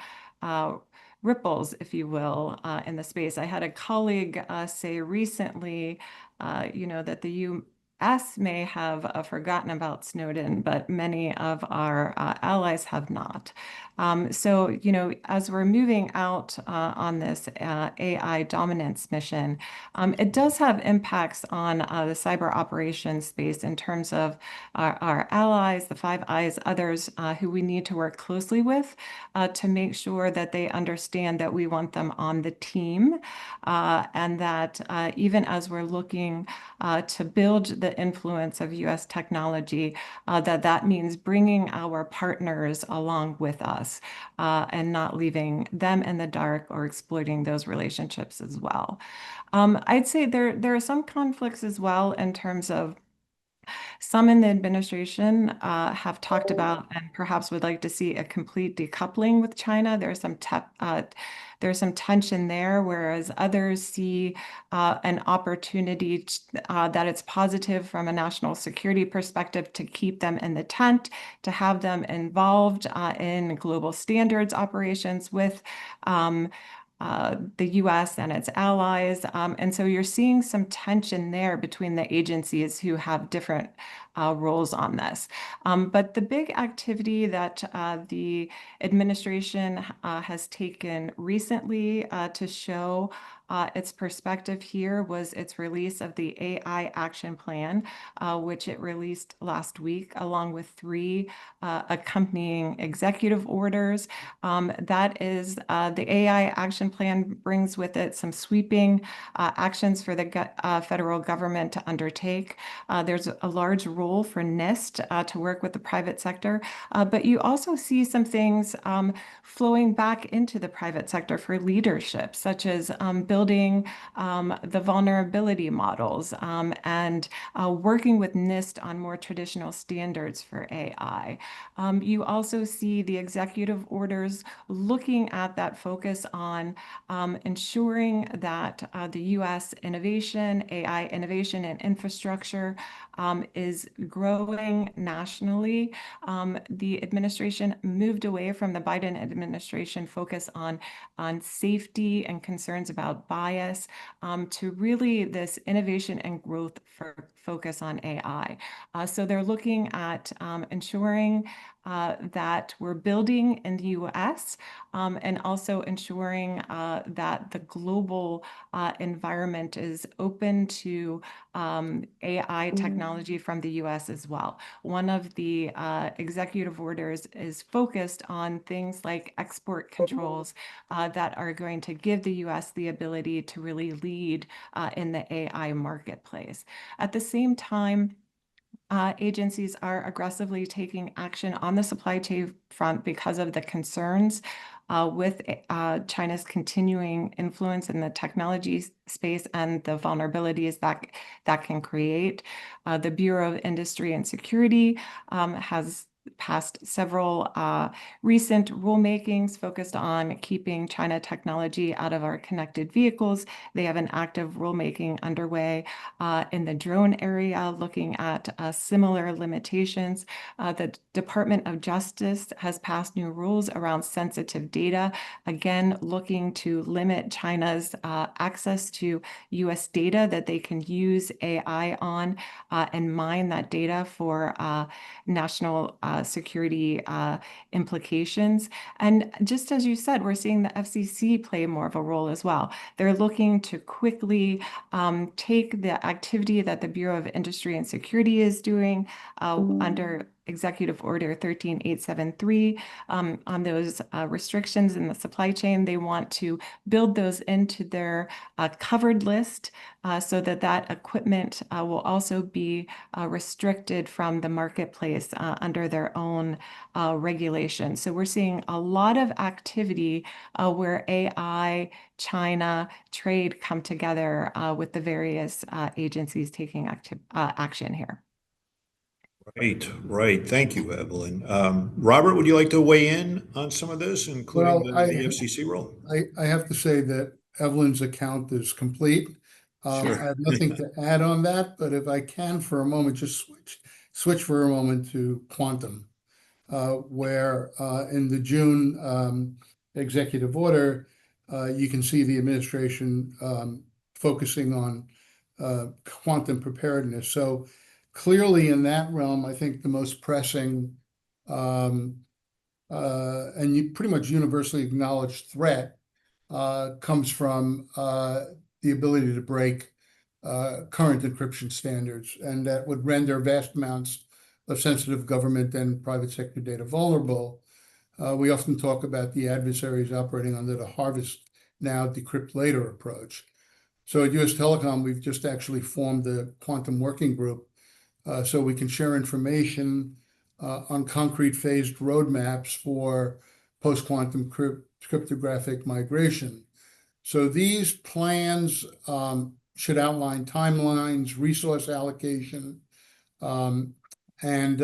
ripples, if you will, in the space. I had a colleague say recently, that the U.S. may have forgotten about Snowden, but many of our allies have not. So, as we're moving out on this AI dominance mission, it does have impacts on the cyber operations space in terms of our allies, the Five Eyes, others who we need to work closely with to make sure that they understand that we want them on the team and that even as we're looking to build the influence of U.S. technology, that means bringing our partners along with us and not leaving them in the dark or exploiting those relationships as well. I'd say there are some conflicts as well in terms of some in the administration have talked about and perhaps would like to see a complete decoupling with China. There's some tension there, whereas others see an opportunity that it's positive from a national security perspective to keep them in the tent, to have them involved in global standards operations with the US and its allies. And so you're seeing some tension there between the agencies who have different roles on this. But the big activity that the administration has taken recently to show its perspective here was its release of the AI Action Plan, which it released last week, along with 3 accompanying executive orders. That is, the AI Action Plan brings with it some sweeping actions for the federal government to undertake. There's a large role for NIST to work with the private sector, but you also see some things flowing back into the private sector for leadership, such as building the vulnerability models and working with NIST on more traditional standards for AI. You also see the executive orders looking at that focus on ensuring that the U.S. innovation, AI innovation and infrastructure is growing nationally. The administration moved away from the Biden administration focus on safety and concerns about bias to really this innovation and growth focus on AI. So they're looking at ensuring that we're building in the US and also ensuring that the global environment is open to AI technology from the US as well. One of the executive orders is focused on things like export controls that are going to give the US the ability to really lead in the AI marketplace. At the same time, agencies are aggressively taking action on the supply chain front because of the concerns with China's continuing influence in the technology space and the vulnerabilities that can create. The Bureau of Industry and Security has passed several recent rulemakings focused on keeping China technology out of our connected vehicles. They have an active rulemaking underway in the drone area, looking at similar limitations. The Department of Justice has passed new rules around sensitive data, again, looking to limit China's access to US data that they can use AI on and mine that data for national security implications. And just as you said, we're seeing the FCC play more of a role as well. They're looking to quickly take the activity that the Bureau of Industry and Security is doing under Executive Order 13873 on those restrictions in the supply chain. They want to build those into their covered list so that that equipment will also be restricted from the marketplace under their own regulations. So we're seeing a lot of activity where AI, China, trade come together with the various agencies taking action here. Right, right. Thank you, Evelyn. Robert, would you like to weigh in on some of this, including the FCC role? I have to say that Evelyn's account is complete. Sure. I have nothing to add on that, but if I can for a moment, just switch for a moment to quantum, where in the June executive order, you can see the administration focusing on quantum preparedness. So clearly in that realm, I think the most pressing and pretty much universally acknowledged threat comes from the ability to break current encryption standards, and that would render vast amounts of sensitive government and private sector data vulnerable. We often talk about the adversaries operating under the harvest now, decrypt later approach. So at USTelecom, we've just actually formed the quantum working group so we can share information on concrete phased roadmaps for post-quantum cryptographic migration. So these plans should outline timelines, resource allocation, and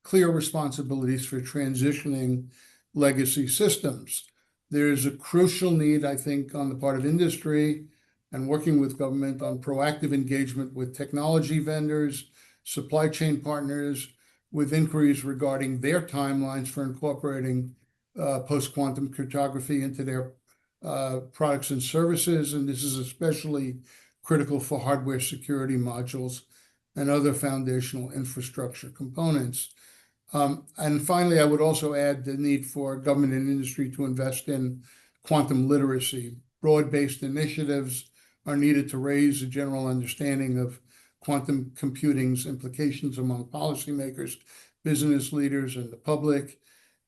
clear responsibilities for transitioning legacy systems. There's a crucial need, I think, on the part of industry and working with government on proactive engagement with technology vendors, supply chain partners, with inquiries regarding their timelines for incorporating post-quantum cryptography into their products and services. And this is especially critical for hardware security modules and other foundational infrastructure components. And finally, I would also add the need for government and industry to invest in quantum literacy. Broad-based initiatives are needed to raise a general understanding of quantum computing's implications among policymakers, business leaders, and the public.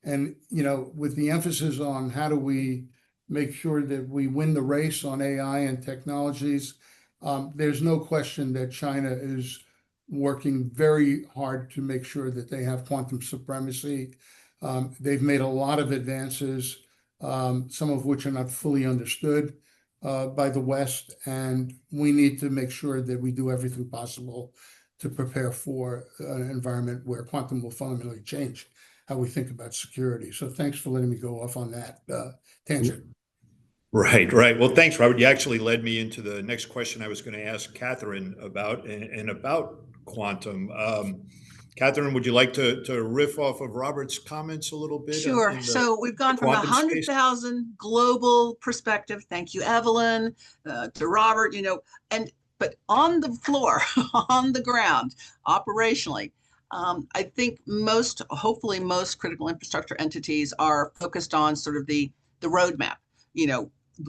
And, with the emphasis on how do we make sure that we win the race on AI and technologies, there's no question that China is working very hard to make sure that they have quantum supremacy. They've made a lot of advances, some of which are not fully understood by the West, and we need to make sure that we do everything possible to prepare for an environment where quantum will fundamentally change how we think about security. So thanks for letting me go off on that tangent. Right, right. Well, thanks, Robert. You actually led me into the next question I was going to ask Kathryn about, and about quantum. Kathryn, would you like to riff off of Robert's comments a little bit? Sure. So we've gone from the 100,000 global perspective. Thank you, Evelyn, to Robert, but on the floor, on the ground, operationally, I think hopefully most critical infrastructure entities are focused on sort of the roadmap.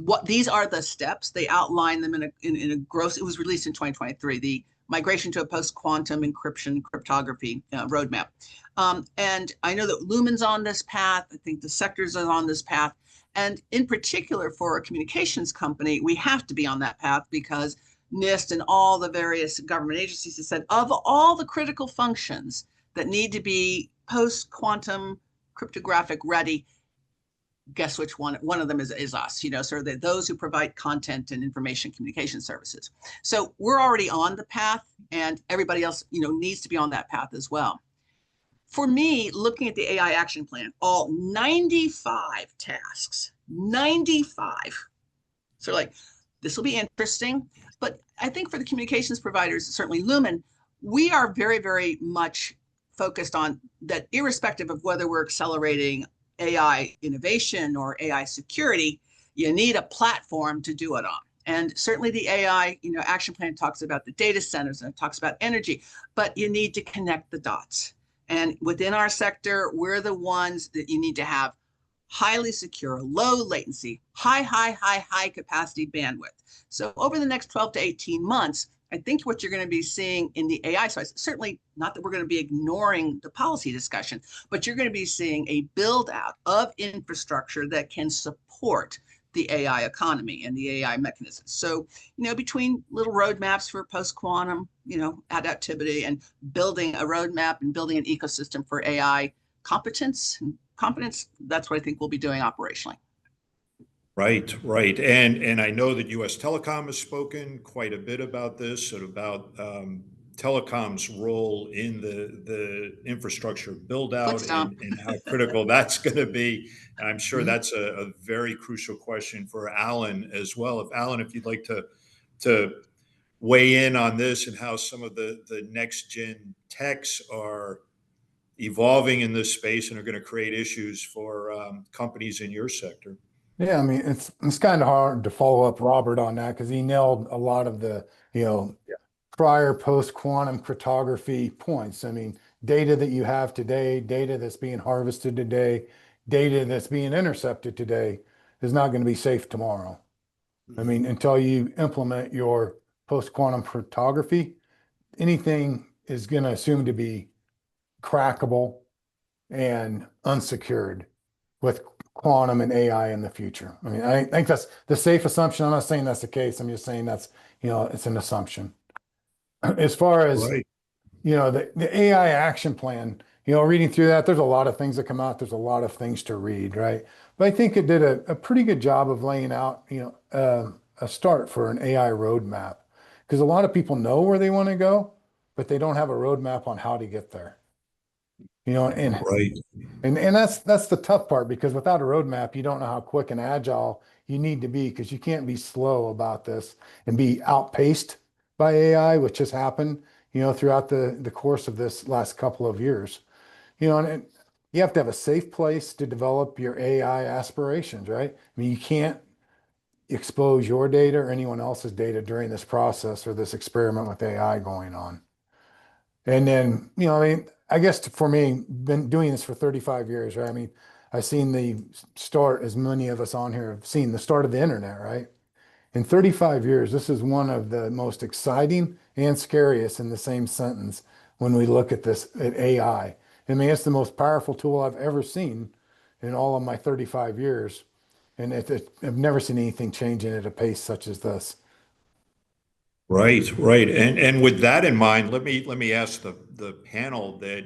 What these are the steps. They outline them in a gross. It was released in 2023. The migration to a post-quantum encryption cryptography roadmap. And I know that Lumen's on this path. I think the sectors are on this path. And in particular, for a communications company, we have to be on that path because NIST and all the various government agencies have said, of all the critical functions that need to be post-quantum cryptographic ready, guess which one of them is us, sort of those who provide content and information communication services. So we're already on the path, and everybody else, needs to be on that path as well. For me, looking at the AI action plan, all 95 tasks, 95. So this will be interesting, but I think for the communications providers, certainly Lumen, we are very, very much focused on that, irrespective of whether we're accelerating AI innovation or AI security, you need a platform to do it on. And certainly the AI, action plan talks about the data centers and it talks about energy, but you need to connect the dots. And within our sector, we're the ones that you need to have highly secure, low latency, high capacity bandwidth. So over the next 12 to 18 months, I think what you're going to be seeing in the AI side, certainly not that we're going to be ignoring the policy discussion, but you're going to be seeing a build out of infrastructure that can support the AI economy and the AI mechanisms. So, between little roadmaps for post-quantum, adaptivity, and building a roadmap and building an ecosystem for AI competence, that's what I think we'll be doing operationally. Right, right. And I know that USTelecom has spoken quite a bit about this and about telecom's role in the infrastructure build out and how critical that's going to be. And I'm sure that's a very crucial question for Allan as well. If you'd like to weigh in on this and how some of the next gen techs are evolving in this space and are going to create issues for companies in your sector. Yeah, I mean, it's kind of hard to follow up Robert on that because he nailed a lot of the, prior post-quantum cryptography points. I mean, data that you have today, data that's being harvested today, data that's being intercepted today is not going to be safe tomorrow. I mean, until you implement your post-quantum cryptography, anything is going to assume to be crackable and unsecured with quantum and AI in the future. I mean, I think that's the safe assumption. I'm not saying that's the case. I'm just saying that's, it's an assumption. As far as, Right. The AI action plan, reading through that, there's a lot of things that come out. There's a lot of things to read, right? But I think it did a pretty good job of laying out, a start for an AI roadmap. Because a lot of people know where they want to go, but they don't have a roadmap on how to get there. Right. And that's the tough part, because without a roadmap, you don't know how quick and agile you need to be, because you can't be slow about this and be outpaced by AI, which has happened, throughout the course of this last couple of years. And you have to have a safe place to develop your AI aspirations, right? I mean, you can't expose your data or anyone else's data during this process or this experiment with AI going on. And then, I guess for me, been doing this for 35 years, right? I mean, I've seen the start, as many of us on here have seen, the start of the internet, right? In 35 years, this is one of the most exciting and scariest in the same sentence when we look at this, at AI. I mean, it's the most powerful tool I've ever seen in all of my 35 years. And I've never seen anything changing at a pace such as this. Right, right. And with that in mind, let me ask the panel that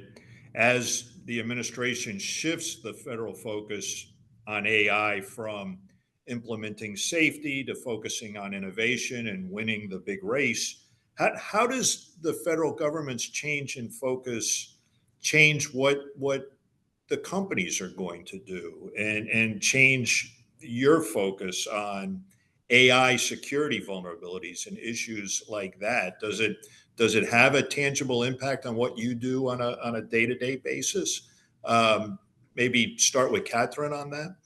as the administration shifts the federal focus on AI from implementing safety to focusing on innovation and winning the big race, how does the federal government's change in focus change what the companies are going to do and change your focus on AI security vulnerabilities and issues like that? Does it have a tangible impact on what you do on a day-to-day basis? Maybe start with Kathryn on that.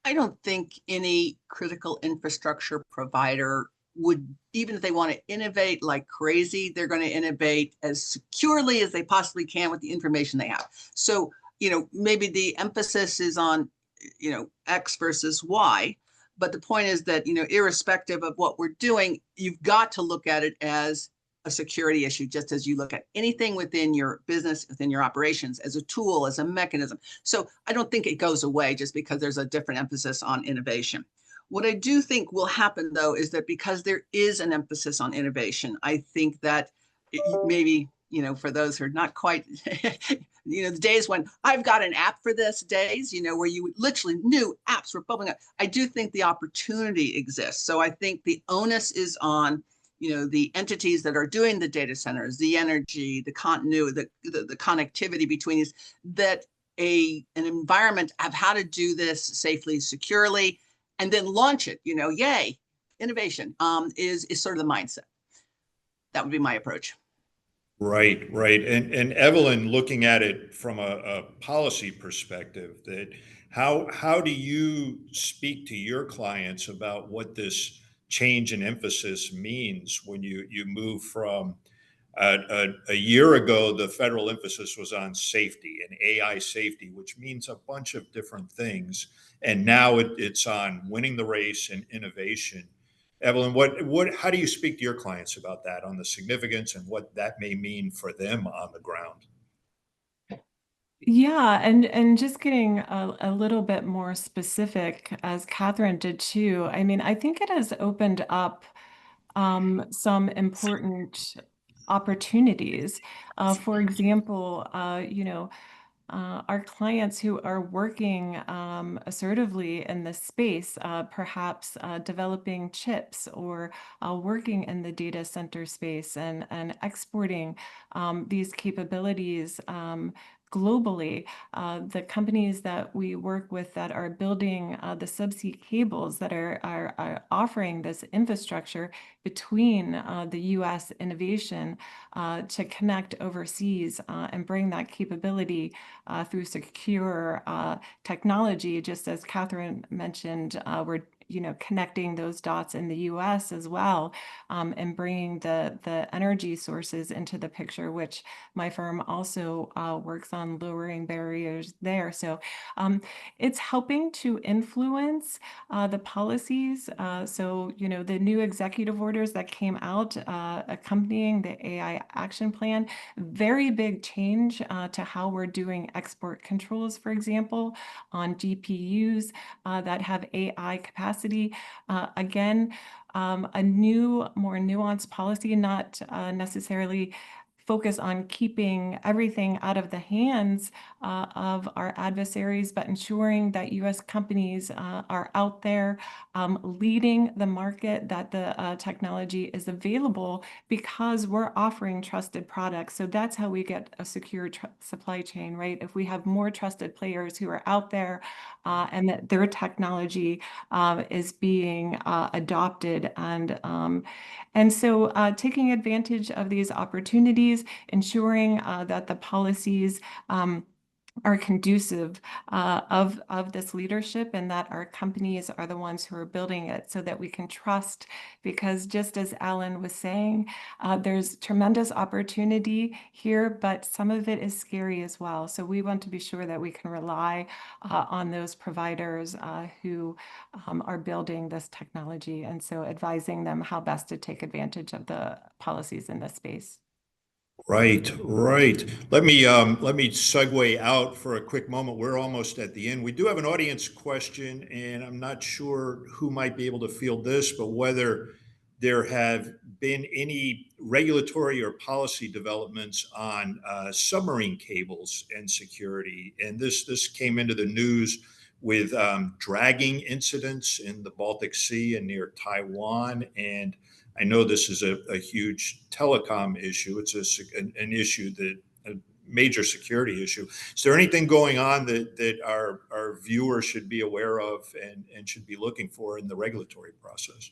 I don't think any critical infrastructure provider would, even if they want to innovate like crazy, they're going to innovate as securely as they possibly can with the information they have. So, maybe the emphasis is on, X versus Y. But the point is that, irrespective of what we're doing, you've got to look at it as a security issue, just as you look at anything within your business, within your operations, as a tool, as a mechanism. So I don't think it goes away just because there's a different emphasis on innovation. What I do think will happen, though, is that because there is an emphasis on innovation, I think that maybe, for those who are not quite, the days when I've got an app for this days, where you literally new apps were bubbling up. I do think the opportunity exists. So I think the onus is on, the entities that are doing the data centers, the energy, the continuity, the connectivity between these, that an environment of how to do this safely, securely, and then launch it, yay, innovation is sort of the mindset. That would be my approach. Right, right. And Evelyn, looking at it from a policy perspective, that how do you speak to your clients about what this change in emphasis means when you move from A year ago, the federal emphasis was on safety and AI safety, which means a bunch of different things. And now it's on winning the race and innovation. Evelyn, how do you speak to your clients about that, on the significance and what that may mean for them on the ground? Yeah, and just getting a little bit more specific, as Kathryn did too. I mean, I think it has opened up some important opportunities. For example, our clients who are working assertively in this space, perhaps developing chips or working in the data center space and exporting these capabilities globally. The companies that we work with that are building the subsea cables that are offering this infrastructure between the US innovation to connect overseas and bring that capability through secure technology. Just as Kathryn mentioned, we're connecting those dots in the US as well, and bringing the energy sources into the picture, which my firm also works on lowering barriers there. So it's helping to influence the policies. So, the new executive orders that came out accompanying the AI action plan, very big change to how we're doing export controls, for example, on GPUs that have AI capacity. Again, a new, more nuanced policy, not necessarily focus on keeping everything out of the hands of our adversaries, but ensuring that US companies are out there leading the market, that the technology is available because we're offering trusted products. So that's how we get a secure supply chain, right? If we have more trusted players who are out there and that their technology is being adopted, and so taking advantage of these opportunities, ensuring that the policies are conducive of this leadership, and that our companies are the ones who are building it so that we can trust. Because just as Allan was saying, there's tremendous opportunity here, but some of it is scary as well. So we want to be sure that we can rely on those providers who are building this technology, and so advising them how best to take advantage of the policies in this space. Right. Let me segue out for a quick moment. We're almost at the end. We do have an audience question, and I'm not sure who might be able to field this, but whether there have been any regulatory or policy developments on submarine cables and security. And this came into the news with dragging incidents in the Baltic Sea and near Taiwan. And I know this is a huge telecom issue. It's an issue a major security issue. Is there anything going on that our viewers should be aware of and should be looking for in the regulatory process?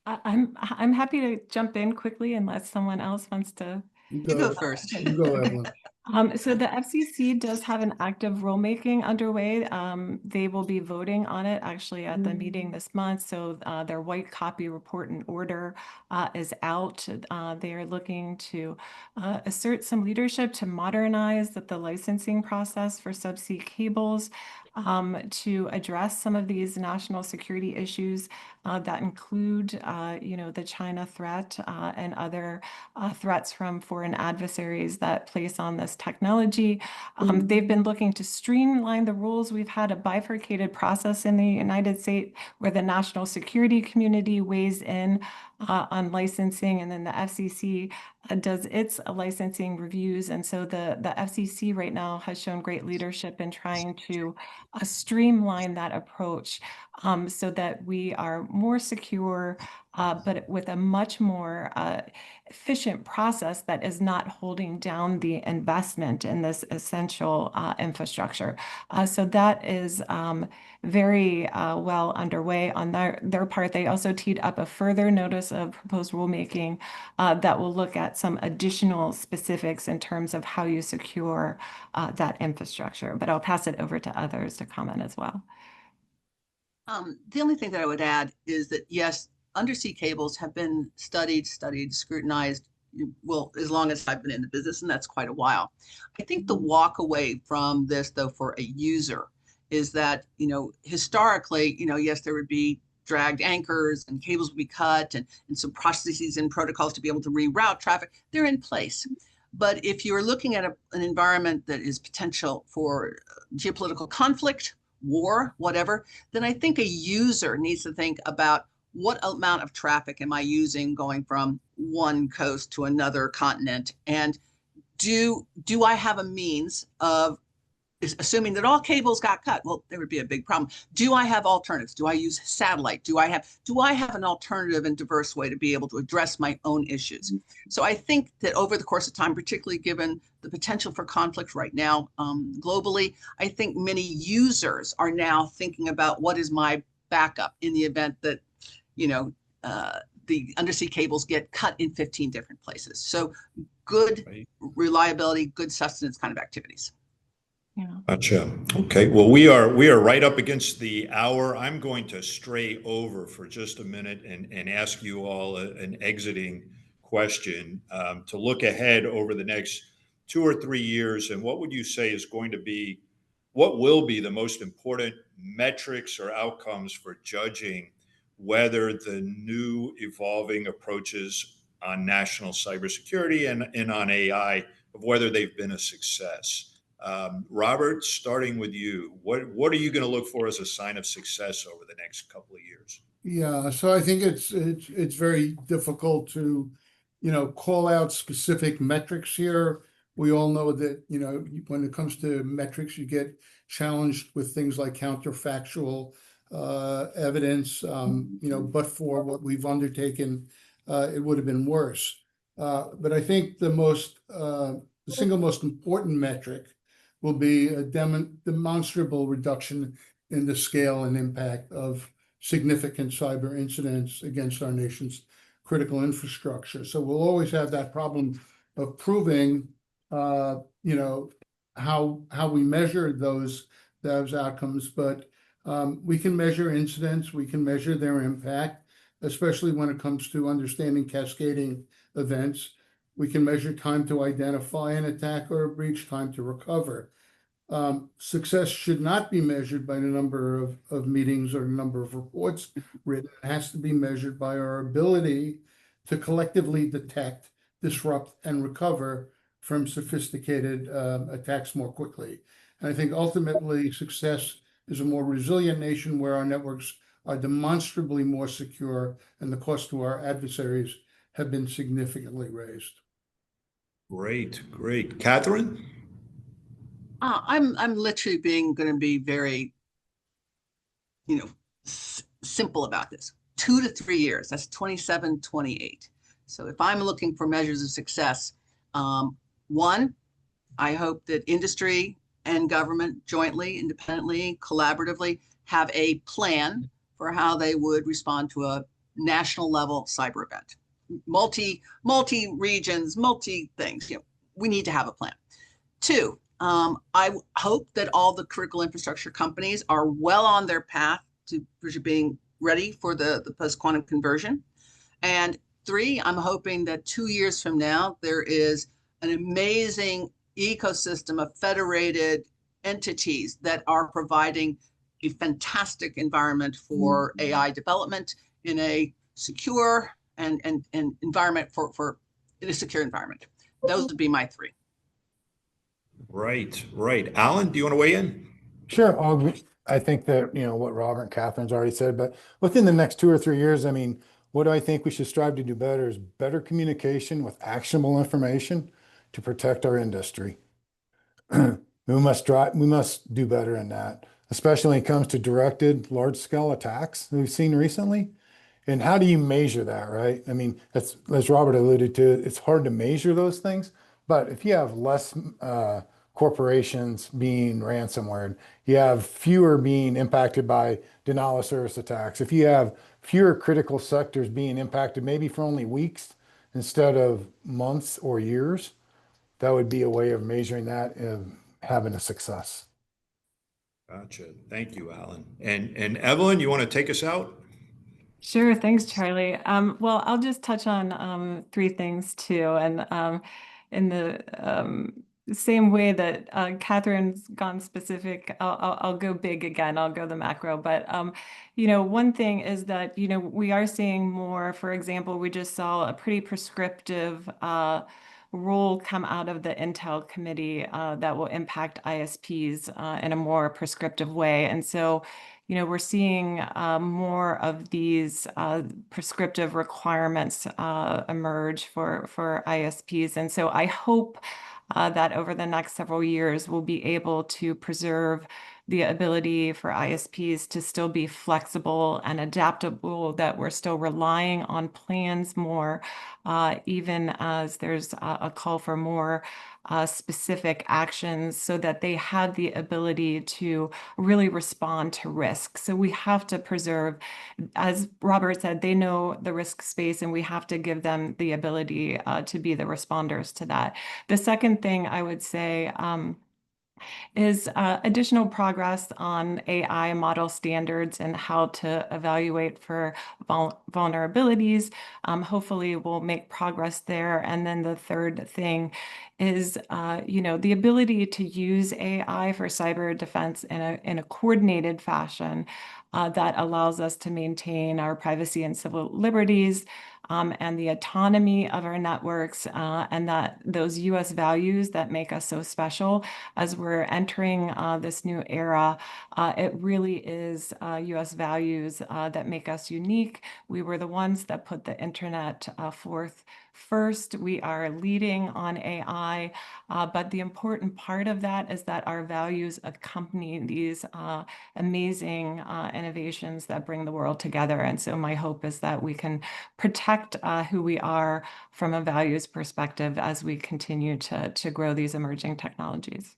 I'm happy to jump in quickly unless someone else wants to. You go first. You go, Evelyn. So the FCC does have an active rulemaking underway. They will be voting on it actually at the meeting this month. So their white copy report and order is out. They are looking to assert some leadership to modernize the licensing process for subsea cables, to address some of these national security issues that include, the China threat and other threats from foreign adversaries that place on this technology. They've been looking to streamline the rules. We've had a bifurcated process in the United States where the national security community weighs in on licensing, and then the FCC does its licensing reviews. And so the FCC right now has shown great leadership in trying to streamline that approach so that we are more secure, but with a much more efficient process that is not holding down the investment in this essential infrastructure. So that is very well underway on their part. They also teed up a further notice of proposed rulemaking that will look at some additional specifics in terms of how you secure that infrastructure. But I'll pass it over to others to comment as well. The only thing that I would add is that, yes, undersea cables have been studied, scrutinized, well, as long as I've been in the business, and that's quite a while. I think the walk away from this, though, for a user is that, historically, yes, there would be dragged anchors and cables would be cut and some processes and protocols to be able to reroute traffic. They're in place. But if you're looking at an environment that is potential for geopolitical conflict, war, whatever, then I think a user needs to think about what amount of traffic am I using going from one coast to another continent? And do I have a means of, assuming that all cables got cut, well, there would be a big problem. Do I have alternatives? Do I use satellite? Do I have an alternative and diverse way to be able to address my own issues? So I think that over the course of time, particularly given the potential for conflict right now globally, I think many users are now thinking about what is my backup in the event that, the undersea cables get cut in 15 different places. So good reliability, good sustenance kind of activities. Yeah. Gotcha. Okay. Well, we are right up against the hour. I'm going to stray over for just a minute and ask you all an exiting question to look ahead over the next 2 or 3 years. And what would you say is what will be the most important metrics or outcomes for judging whether the new evolving approaches on national cybersecurity and on AI, of whether they've been a success? Robert, starting with you, what are you going to look for as a sign of success over the next couple of years? Yeah, so I think it's very difficult to, call out specific metrics here. We all know that, when it comes to metrics, you get challenged with things like counterfactual evidence. But for what we've undertaken, it would have been worse. But I think the single most important metric will be a demonstrable reduction in the scale and impact of significant cyber incidents against our nation's critical infrastructure. So we'll always have that problem of proving, how we measure those outcomes, but we can measure incidents, we can measure their impact, especially when it comes to understanding cascading events. We can measure time to identify an attack or a breach, time to recover. Success should not be measured by the number of meetings or the number of reports written. It has to be measured by our ability to collectively detect, disrupt, and recover from sophisticated attacks more quickly. And I think ultimately success is a more resilient nation where our networks are demonstrably more secure and the cost to our adversaries have been significantly raised. Great. Kathryn? I'm literally going to be very, simple about this. 2 to 3 years, that's 27, 28. So if I'm looking for measures of success, one, I hope that industry and government jointly, independently, collaboratively have a plan for how they would respond to a national level cyber event. Multi regions, multi things, we need to have a plan. 2, I hope that all the critical infrastructure companies are well on their path to being ready for the post-quantum conversion. And 3, I'm hoping that 2 years from now, there is an amazing ecosystem of federated entities that are providing a fantastic environment for AI development in a secure and environment in a secure environment. Those would be my 3. Right. Allan, do you want to weigh in? Sure. I think that, what Robert and Kathryn's already said, but within the next 2 or 3 years, what do I think we should strive to do better is better communication with actionable information to protect our industry. We must do better in that, especially when it comes to directed large scale attacks we've seen recently. And how do you measure that, right? As Robert alluded to, it's hard to measure those things, but if you have less corporations being ransomware, you have fewer being impacted by denial of service attacks, if you have fewer critical sectors being impacted maybe for only weeks instead of months or years, that would be a way of measuring that and having a success. Gotcha. Thank you, Allan. And Evelyn, you want to take us out? Sure, thanks, Charlie. Well, I'll just touch on three things too, and in the same way that Kathryn's gone specific, I'll go big again. I'll go the macro, but one thing is that we are seeing more. For example, we just saw a pretty prescriptive rule come out of the Intel committee that will impact ISPs in a more prescriptive way, and so. We're seeing more of these prescriptive requirements emerge for ISPs. And so I hope that over the next several years, we'll be able to preserve the ability for ISPs to still be flexible and adaptable, that we're still relying on plans more, even as there's a call for more specific actions so that they have the ability to really respond to risk. So we have to preserve, as Robert said, they know the risk space, and we have to give them the ability to be the responders to that. The second thing I would say is additional progress on AI model standards and how to evaluate for vulnerabilities. Hopefully we'll make progress there. And then the third thing is, the ability to use AI for cyber defense in a coordinated fashion that allows us to maintain our privacy and civil liberties, and the autonomy of our networks, and that those US values that make us so special as we're entering this new era. It really is US values that make us unique. We were the ones that put the internet forth first. We are leading on AI, but the important part of that is that our values accompany these amazing innovations that bring the world together. And so my hope is that we can protect who we are from a values perspective as we continue to grow these emerging technologies.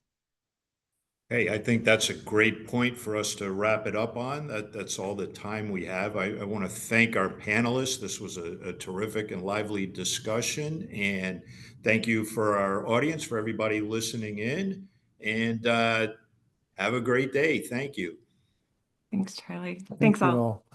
Hey, I think that's a great point for us to wrap it up on. That's all the time we have. I want to thank our panelists. This was a terrific and lively discussion. And thank you for our audience, for everybody listening in. And have a great day. Thank you. Thanks, Charlie. Thank Thanks you all. all.